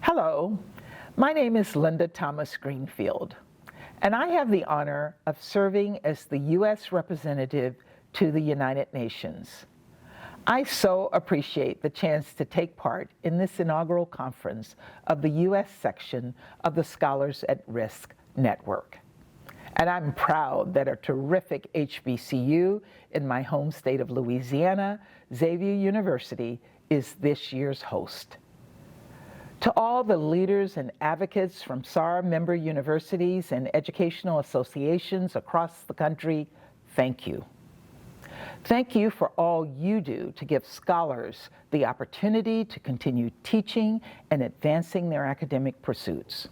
Hello, my name is Linda Thomas-Greenfield, and I have the honor of serving as the U.S. representative to the United Nations. I so appreciate the chance to take part in this inaugural conference of the U.S. section of the Scholars at Risk Network. And I'm proud that a terrific HBCU in my home state of Louisiana, Xavier University, is this year's host. To all the leaders and advocates from SAR member universities and educational associations across the country, thank you. Thank you for all you do to give scholars the opportunity to continue teaching and advancing their academic pursuits.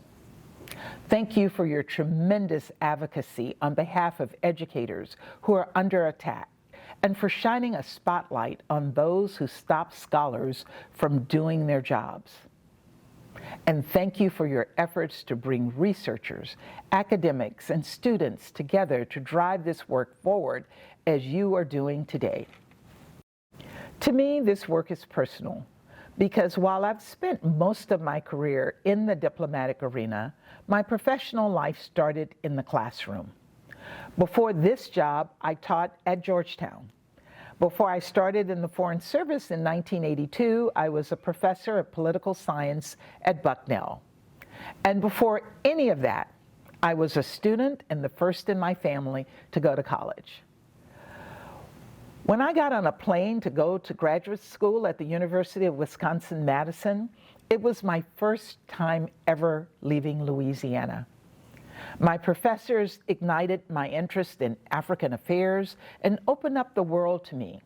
Thank you for your tremendous advocacy on behalf of educators who are under attack and for shining a spotlight on those who stop scholars from doing their jobs. And thank you for your efforts to bring researchers, academics, and students together to drive this work forward as you are doing today. To me, this work is personal because while I've spent most of my career in the diplomatic arena, my professional life started in the classroom. Before this job, I taught at Georgetown. Before I started in the Foreign Service in 1982, I was a professor of political science at Bucknell. And before any of that, I was a student and the first in my family to go to college. When I got on a plane to go to graduate school at the University of Wisconsin-Madison, it was my first time ever leaving Louisiana. My professors ignited my interest in African affairs and opened up the world to me.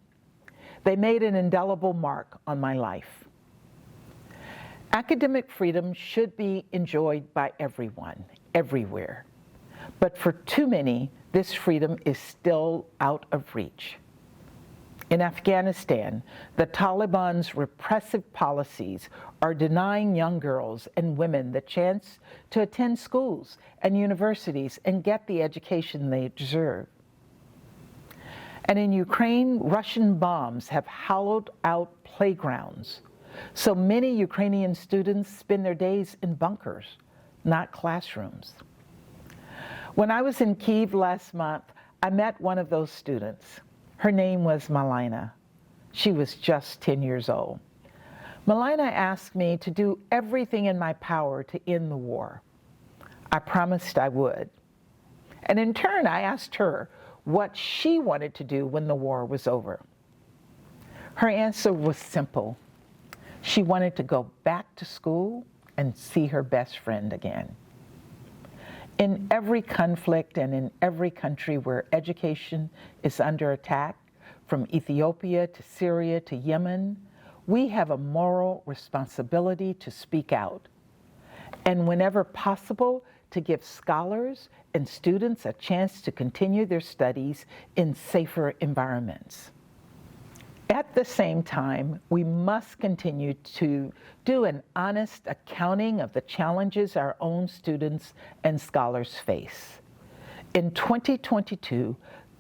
They made an indelible mark on my life. Academic freedom should be enjoyed by everyone, everywhere. But for too many, this freedom is still out of reach. In Afghanistan, the Taliban's repressive policies are denying young girls and women the chance to attend schools and universities and get the education they deserve. And in Ukraine, Russian bombs have hollowed out playgrounds. So many Ukrainian students spend their days in bunkers, not classrooms. When I was in Kyiv last month, I met one of those students. Her name was Malina. She was just 10 years old. Malina asked me to do everything in my power to end the war. I promised I would. And in turn, I asked her what she wanted to do when the war was over. Her answer was simple. She wanted to go back to school and see her best friend again. In every conflict and in every country where education is under attack, from Ethiopia to Syria to Yemen, we have a moral responsibility to speak out. And whenever possible, to give scholars and students a chance to continue their studies in safer environments. At the same time, we must continue to do an honest accounting of the challenges our own students and scholars face. In 2022,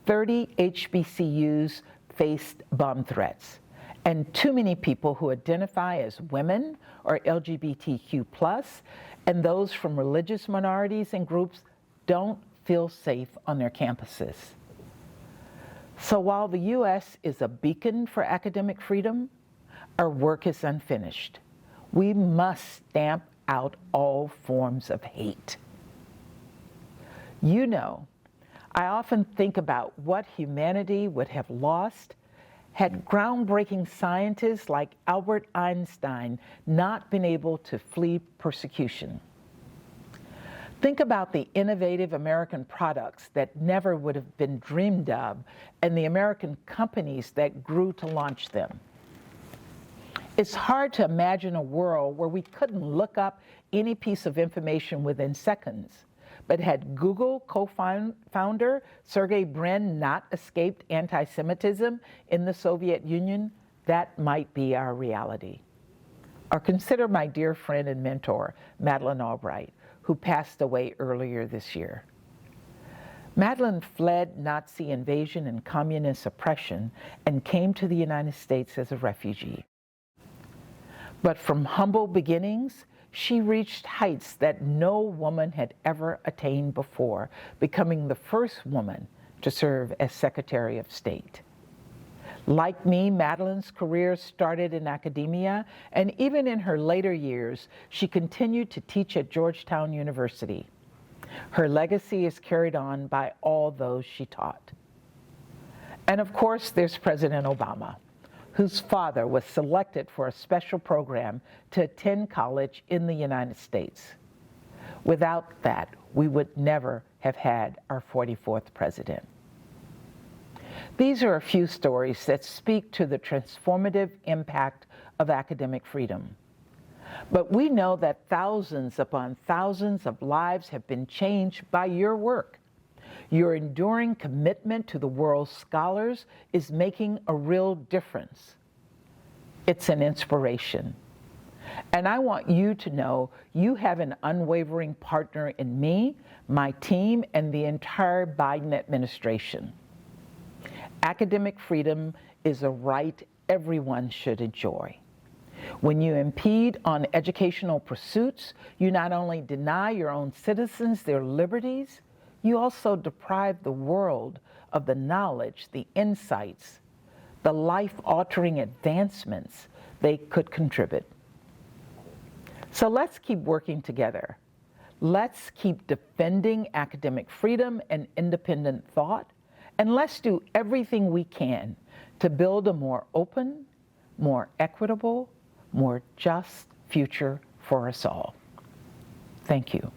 30 HBCUs faced bomb threats, and too many people who identify as women or LGBTQ+, and those from religious minorities and groups don't feel safe on their campuses. So while the U.S. is a beacon for academic freedom, our work is unfinished. We must stamp out all forms of hate. You know, I often think about what humanity would have lost had groundbreaking scientists like Albert Einstein not been able to flee persecution. Think about the innovative American products that never would have been dreamed of and the American companies that grew to launch them. It's hard to imagine a world where we couldn't look up any piece of information within seconds. But had Google co-founder Sergey Brin not escaped anti-Semitism in the Soviet Union, that might be our reality. Or consider my dear friend and mentor, Madeleine Albright, who passed away earlier this year. Madeleine fled Nazi invasion and communist oppression and came to the United States as a refugee. But from humble beginnings, she reached heights that no woman had ever attained before, becoming the first woman to serve as Secretary of State. Like me, Madeline's career started in academia, and even in her later years, she continued to teach at Georgetown University. Her legacy is carried on by all those she taught. And of course, there's President Obama, whose father was selected for a special program to attend college in the United States. Without that, we would never have had our 44th president. These are a few stories that speak to the transformative impact of academic freedom. But we know that thousands upon thousands of lives have been changed by your work. Your enduring commitment to the world's scholars is making a real difference. It's an inspiration. And I want you to know you have an unwavering partner in me, my team, and the entire Biden administration. Academic freedom is a right everyone should enjoy. When you impede on educational pursuits, you not only deny your own citizens their liberties, you also deprive the world of the knowledge, the insights, the life-altering advancements they could contribute. So let's keep working together. Let's keep defending academic freedom and independent thought, and let's do everything we can to build a more open, more equitable, more just future for us all. Thank you.